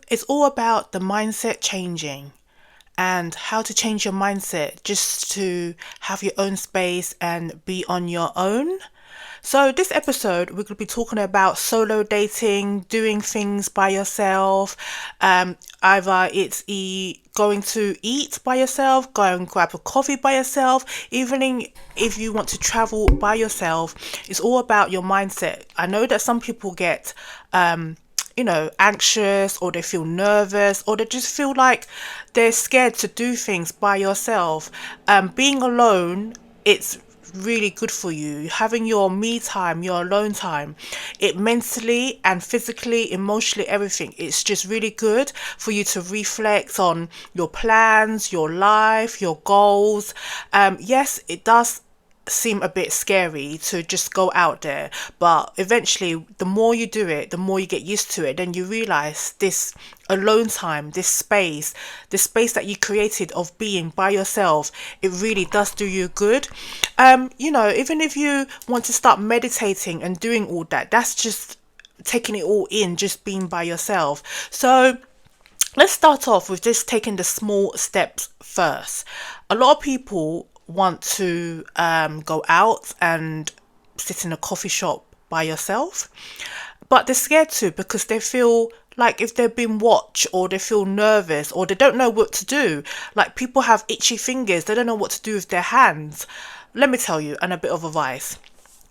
It's all about the mindset changing and how to change your mindset just to have your own space and be on your own. So, this episode, we're going to be talking about solo dating, doing things by yourself. Either it's going to eat by yourself, going grab a coffee by yourself, even if you want to travel by yourself. It's all about your mindset. I know that some people get anxious, or they feel nervous, or they just feel like they're scared to do things by yourself. Being alone, it's really good for you. Having your me time, your alone time, it mentally and physically, emotionally, everything. It's just really good for you to reflect on your plans, your life, your goals. Yes, it does seem a bit scary to just go out there, but eventually the more you do it, the more you get used to it, then you realize this alone time, this space that you created of being by yourself, it really does do you good. Even if you want to start meditating and doing all that, that's just taking it all in, just being by yourself. So let's start off with just taking the small steps first. A lot of people want to go out and sit in a coffee shop by yourself, but they're scared to because they feel like if they've been watched, or they feel nervous, or they don't know what to do. Like, people have itchy fingers, they don't know what to do with their hands. Let me tell you, and a bit of advice: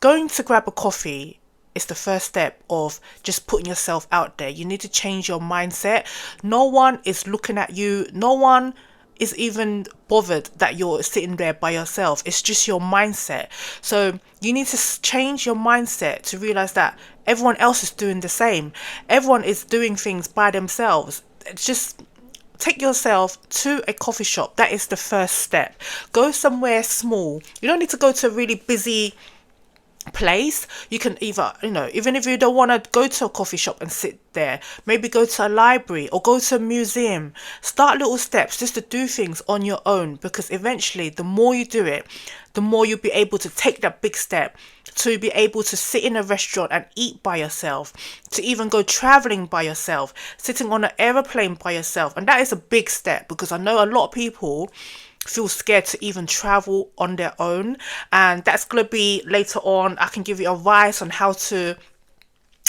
going to grab a coffee is the first step of just putting yourself out there. You need to change your mindset. No one is looking at you. No one is even bothered that you're sitting there by yourself. It's just your mindset. So you need to change your mindset to realize that everyone else is doing the same. Everyone is doing things by themselves. It's just take yourself to a coffee shop. That is the first step. Go somewhere small. You don't need to go to a really busy place. You can either, even if you don't want to go to a coffee shop and sit there, maybe go to a library or go to a museum. Start little steps just to do things on your own, because eventually the more you do it, the more you'll be able to take that big step to be able to sit in a restaurant and eat by yourself, to even go traveling by yourself, sitting on an aeroplane by yourself. And that is a big step, because I know a lot of people feel scared to even travel on their own, and that's going to be later on. I can give you advice on how to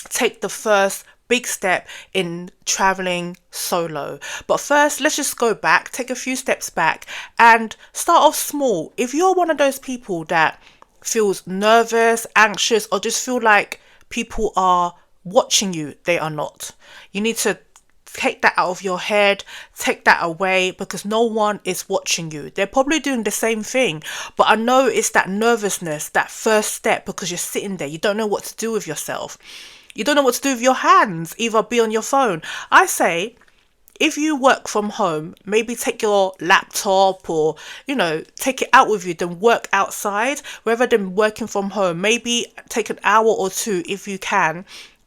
take the first big step in traveling solo. But first, let's just go back, take a few steps back, and start off small. If you're one of those people that feels nervous, anxious, or just feel like people are watching you, they are not. You need to take that out of your head, take that away, because no one is watching you. They're probably doing the same thing, but I know it's that nervousness, that first step, because you're sitting there, you don't know what to do with yourself. You don't know what to do with your hands, either be on your phone. I say, if you work from home, maybe take your laptop, or, take it out with you, then work outside rather than working from home. Maybe take an hour or two if you can.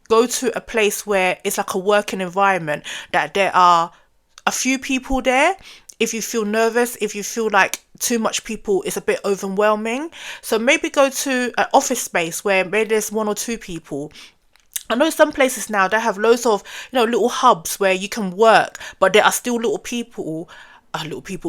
Go to a place where it's like a working environment, that there are a few people there. If you feel nervous, if you feel like too much people is a bit overwhelming, so maybe go to an office space where maybe there's one or two people. I know some places now that have loads of, little hubs where you can work, but there are still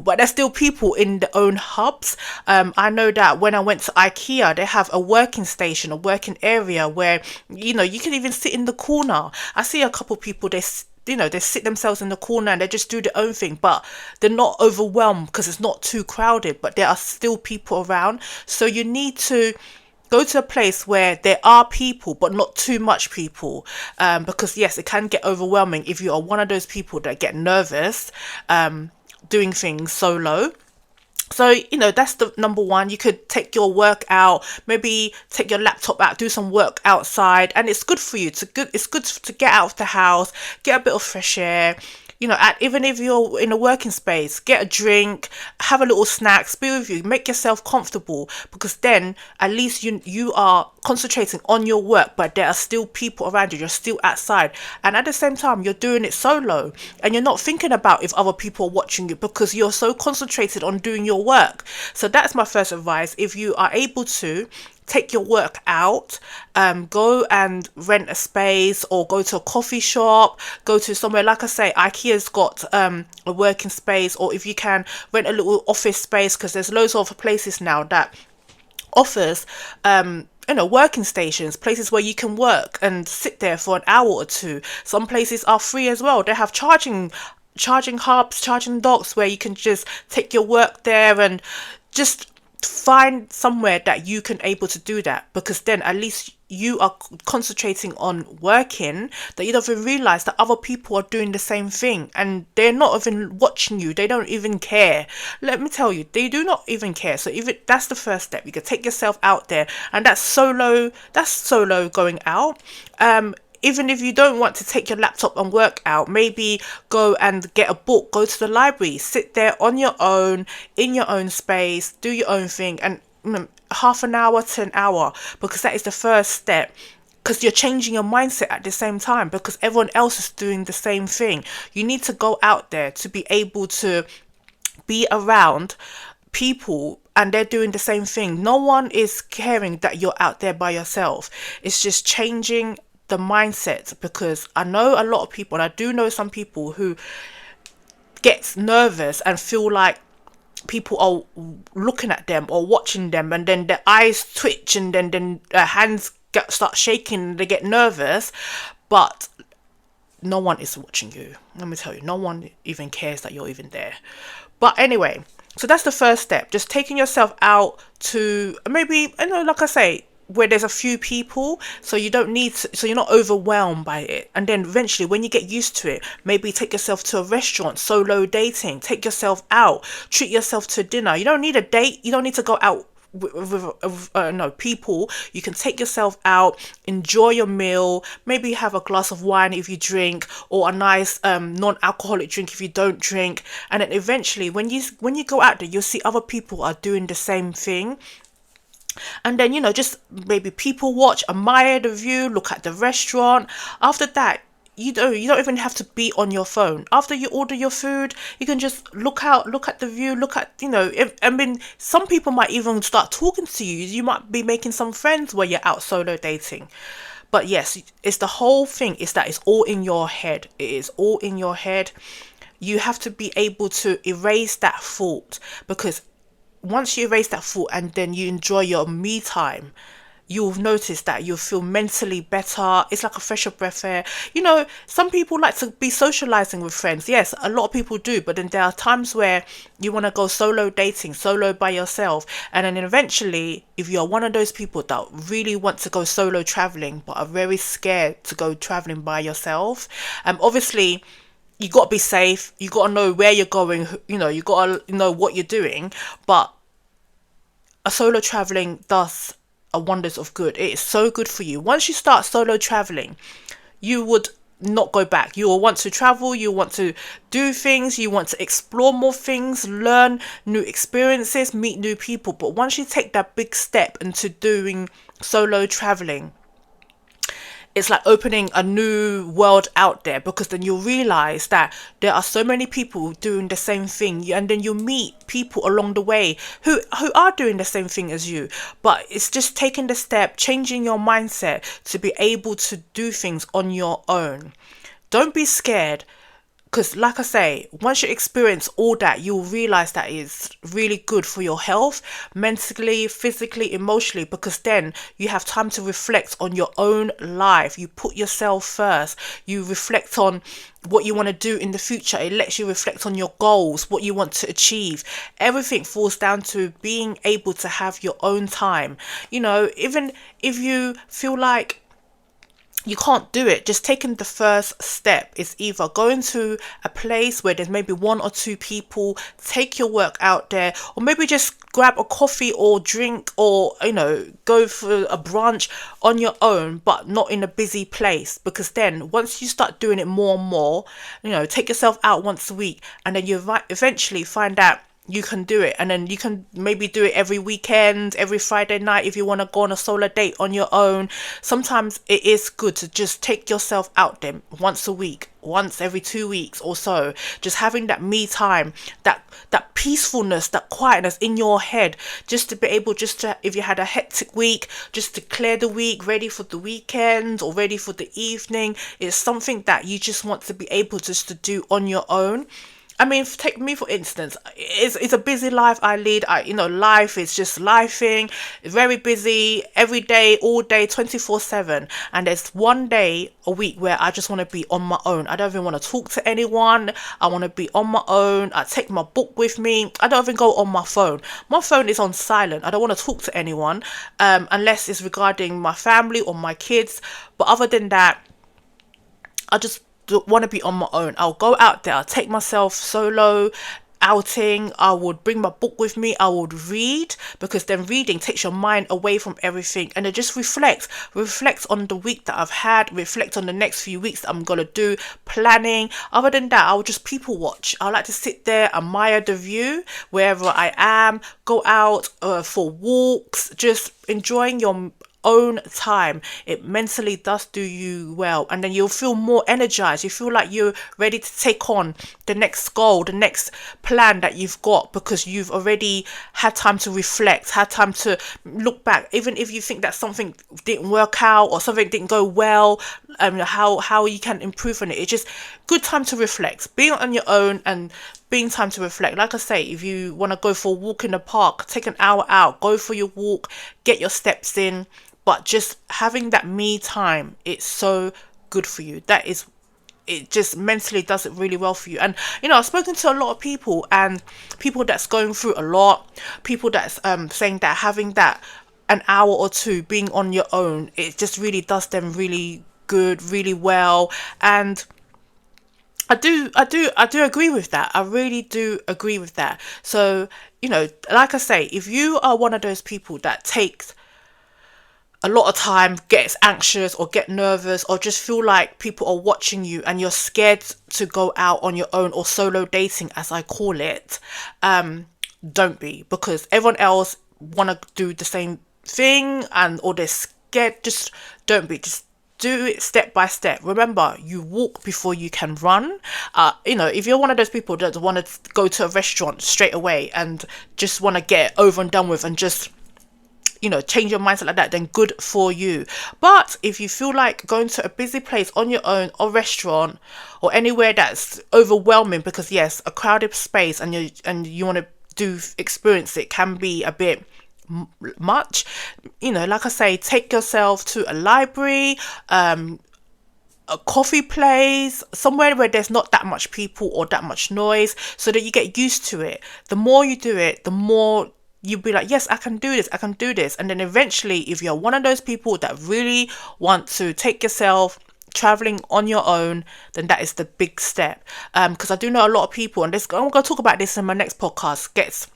but there's still people in their own hubs. I know that when I went to IKEA, they have a working station, a working area where, you can even sit in the corner. I see a couple people, they sit themselves in the corner and they just do their own thing, but they're not overwhelmed because it's not too crowded, but there are still people around. So you need to go to a place where there are people, but not too much people, because yes, it can get overwhelming if you are one of those people that get nervous doing things solo. So, that's the number one. You could take your work out, maybe take your laptop out, do some work outside, and it's good for you. It's good to get out of the house, get a bit of fresh air. Even if you're in a working space, get a drink, have a little snack, be with you, make yourself comfortable, because then at least you are concentrating on your work, but there are still people around you, you're still outside, and at the same time you're doing it solo, and you're not thinking about if other people are watching you, because you're so concentrated on doing your work. So that's my first advice. If you are able to, take your work out. Go and rent a space, or go to a coffee shop, go to somewhere. Like I say, IKEA's got a working space, or if you can, rent a little office space, because there's loads of places now that offers working stations, places where you can work and sit there for an hour or two. Some places are free as well. They have charging hubs, charging docks, where you can just take your work there, and just find somewhere that you can able to do that, because then at least you are concentrating on working, that you don't even realize that other people are doing the same thing, and they're not even watching you. They don't even care. Let me tell you, they do not even care. So even that's the first step. You can take yourself out there, and that's solo going out. Even if you don't want to take your laptop and work out, maybe go and get a book, go to the library, sit there on your own, in your own space, do your own thing, and half an hour to an hour, because that is the first step. Because you're changing your mindset at the same time, because everyone else is doing the same thing. You need to go out there to be able to be around people, and they're doing the same thing. No one is caring that you're out there by yourself. It's just changing the mindset, because I know a lot of people, and I do know some people who gets nervous and feel like people are looking at them or watching them, and then their eyes twitch, and then their hands start shaking, and they get nervous. But no one is watching you. Let me tell you, no one even cares that you're even there. But anyway, so that's the first step. Just taking yourself out to maybe, like I say, where there's a few people, so you don't need to, so you're not overwhelmed by it. And then eventually, when you get used to it, maybe take yourself to a restaurant, solo dating, take yourself out, treat yourself to dinner. You don't need a date. You don't need to go out with people. You can take yourself out, enjoy your meal, maybe have a glass of wine if you drink, or a nice non-alcoholic drink if you don't drink. And then eventually, when you go out there, you'll see other people are doing the same thing. And then, just maybe people watch, admire the view, look at the restaurant. After that, you don't even have to be on your phone. After you order your food, you can just look out, look at the view, look at, some people might even start talking to you. You might be making some friends while you're out solo dating. But yes, it's the whole thing is that it's all in your head. It is all in your head. You have to be able to erase that thought, because once you erase that thought and then you enjoy your me time, you'll notice that you'll feel mentally better. It's like a fresh breath air. Some people like to be socializing with friends. Yes, a lot of people do. But then there are times where you want to go solo dating, solo by yourself. And then eventually, if you're one of those people that really want to go solo traveling, but are very scared to go traveling by yourself, obviously, you got to be safe. You got to know where you're going. You got to know what you're doing. But a solo traveling does a wonders of good. It is so good for you. Once you start solo traveling, you would not go back. You will want to travel. You want to do things. You want to explore more things, learn new experiences, meet new people. But once you take that big step into doing solo traveling, it's like opening a new world out there, because then you'll realize that there are so many people doing the same thing, and then you meet people along the way who are doing the same thing as you. But it's just taking the step, changing your mindset to be able to do things on your own. Don't be scared. Because like I say, once you experience all that, you'll realize that it's really good for your health, mentally, physically, emotionally, because then you have time to reflect on your own life. You put yourself first. You reflect on what you want to do in the future. It lets you reflect on your goals, what you want to achieve. Everything falls down to being able to have your own time. Even if you feel like you can't do it, just taking the first step is either going to a place where there's maybe one or two people, take your work out there, or maybe just grab a coffee or drink, or go for a brunch on your own, but not in a busy place. Because then once you start doing it more and more, take yourself out once a week, and then you eventually find out you can do it. And then you can maybe do it every weekend, every Friday night if you want to go on a solo date on your own. Sometimes it is good to just take yourself out there once a week, once every 2 weeks or so, just having that me time, that peacefulness, that quietness in your head, just to be able, just to, if you had a hectic week, just to clear the week, ready for the weekend or ready for the evening. It's something that you just want to be able just to do on your own. I mean, take me for instance. It's a busy life I lead. Life is just lifing, very busy every day, all day, 24/7. And there's one day a week where I just want to be on my own. I don't even want to talk to anyone. I want to be on my own. I take my book with me. I don't even go on my phone. My phone is on silent. I don't want to talk to anyone, unless it's regarding my family or my kids. But other than that, I just want to be on my own. I'll go out there. I'll take myself solo outing. I would bring my book with me. I would read, because then reading takes your mind away from everything, and it just reflect on the week that I've had, reflect on the next few weeks that I'm gonna do, planning. Other than that, I'll just people watch. I like to sit there, admire the view wherever I am, go out for walks, just enjoying your own time. It mentally does do you well, and then you'll feel more energized. You feel like you're ready to take on the next goal, the next plan that you've got, because you've already had time to reflect, had time to look back. Even if you think that something didn't work out or something didn't go well, how you can improve on it. It's just good time to reflect, being on your own and being time to reflect. Like I say, if you want to go for a walk in the park, take an hour out, go for your walk, get your steps in. But just having that me time, it's so good for you. It just mentally does it really well for you. And I've spoken to a lot of people, and people that's going through a lot, people that's saying that having that an hour or two being on your own, it just really does them really good, really well. And I do agree with that. I really do agree with that. So, like I say, if you are one of those people that takes a lot of time, gets anxious or get nervous, or just feel like people are watching you and you're scared to go out on your own, or solo dating as I call it, don't be, because everyone else want to do the same thing, or they're scared. Just don't be. Just do it step by step. Remember, you walk before you can run. If you're one of those people that want to go to a restaurant straight away and just want to get it over and done with and just change your mindset like that, then good for you. But if you feel like going to a busy place on your own, or restaurant, or anywhere that's overwhelming, because yes, a crowded space, and you want to experience it, can be a bit much. Like I say, take yourself to a library, a coffee place, somewhere where there's not that much people or that much noise, so that you get used to it. The more you do it, the more you'll be like, yes, I can do this, I can do this. And then eventually, if you're one of those people that really want to take yourself traveling on your own, then that is the big step. Because I do know a lot of people, and I'm going to talk about this in my next podcast, gets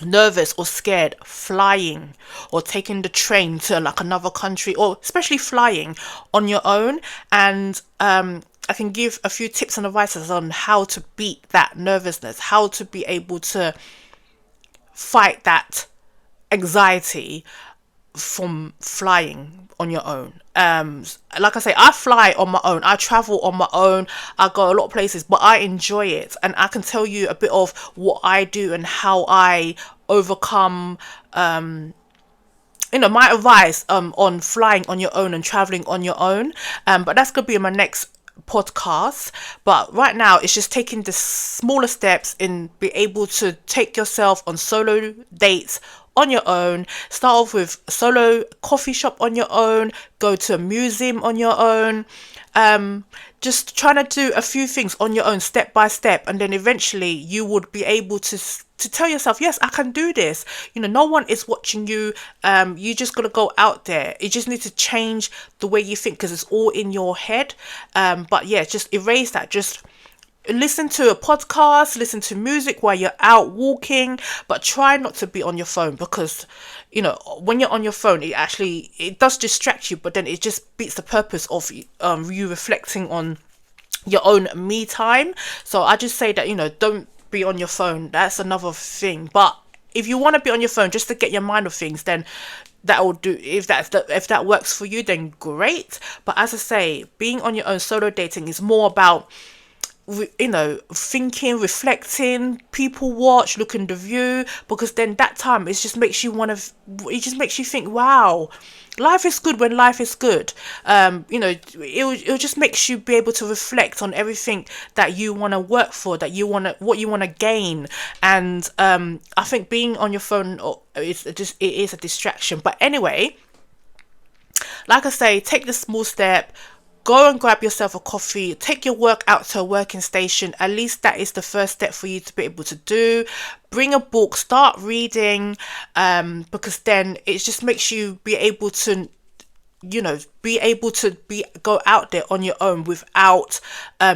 nervous or scared flying or taking the train to like another country, or especially flying on your own. And I can give a few tips and advices on how to beat that nervousness, how to be able to fight that anxiety from flying on your own. Like I say, I fly on my own, I travel on my own, I go a lot of places, but I enjoy it. And I can tell you a bit of what I do and how I overcome my advice on flying on your own and traveling on your own. But that's gonna be in my next podcast. But right now, it's just taking the smaller steps in be able to take yourself on solo dates on your own. Start off with a solo coffee shop on your own, go to a museum on your own, just trying to do a few things on your own, step by step, and then eventually you would be able to tell yourself, yes, I can do this. No one is watching you. You just got to go out there. You just need to change the way you think, because it's all in your head. But yeah, just erase that. Just listen to a podcast, listen to music while you're out walking, but try not to be on your phone, because when you're on your phone, it does distract you, but then it just beats the purpose of you reflecting on your own me time. So I just say that don't be on your phone. That's another thing. But if you want to be on your phone just to get your mind off things, then that will do. If that works for you, then great. But as I say, being on your own, solo dating, is more about, thinking, reflecting, people watch, look in the view, because then that time it just makes you think, wow, life is good when life is good. It just makes you be able to reflect on everything that you want to work for, what you want to gain. And I think being on your phone, it is a distraction. But anyway, like I say, take the small step. Go and grab yourself a coffee. Take your work out to a working station. At least that is the first step for you to be able to do. Bring a book. Start reading. Because then it just makes you be able to, go out there on your own without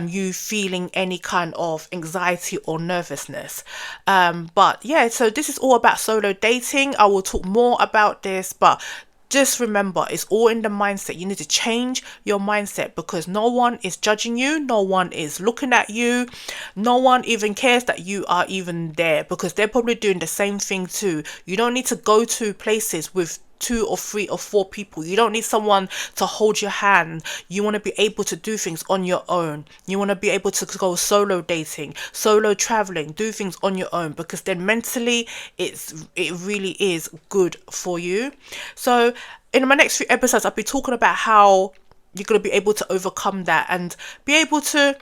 you feeling any kind of anxiety or nervousness. But yeah, so this is all about solo dating. I will talk more about this, but just remember, it's all in the mindset. You need to change your mindset, because no one is judging you, no one is looking at you, no one even cares that you are even there, because they're probably doing the same thing too. You don't need to go to places with 2 or 3 or 4 people. You don't need someone to hold your hand. You want to be able to do things on your own. You want to be able to go solo dating, solo traveling, do things on your own, because then mentally it really is good for you. So in my next few episodes, I'll be talking about how you're going to be able to overcome that and be able to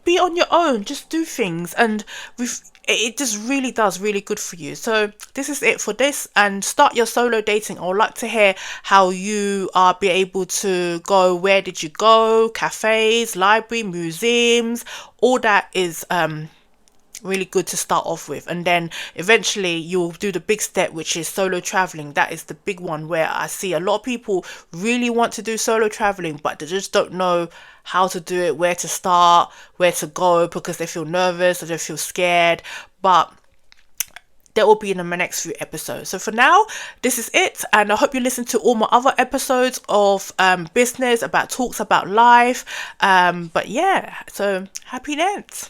be on your own, just do things, and it just really does really good for you. So this is it for this, and start your solo dating. I would like to hear how you are be able to go. Where did you go? Cafes, library, museums, all that is really good to start off with. And then eventually you'll do the big step, which is solo traveling. That is the big one, where I see a lot of people really want to do solo traveling, but they just don't know how to do it, where to start, where to go, because they feel nervous or they feel scared. But that will be in my next few episodes. So for now, this is it, and I hope you listen to all my other episodes of business, about talks about life. But yeah, so happy dance.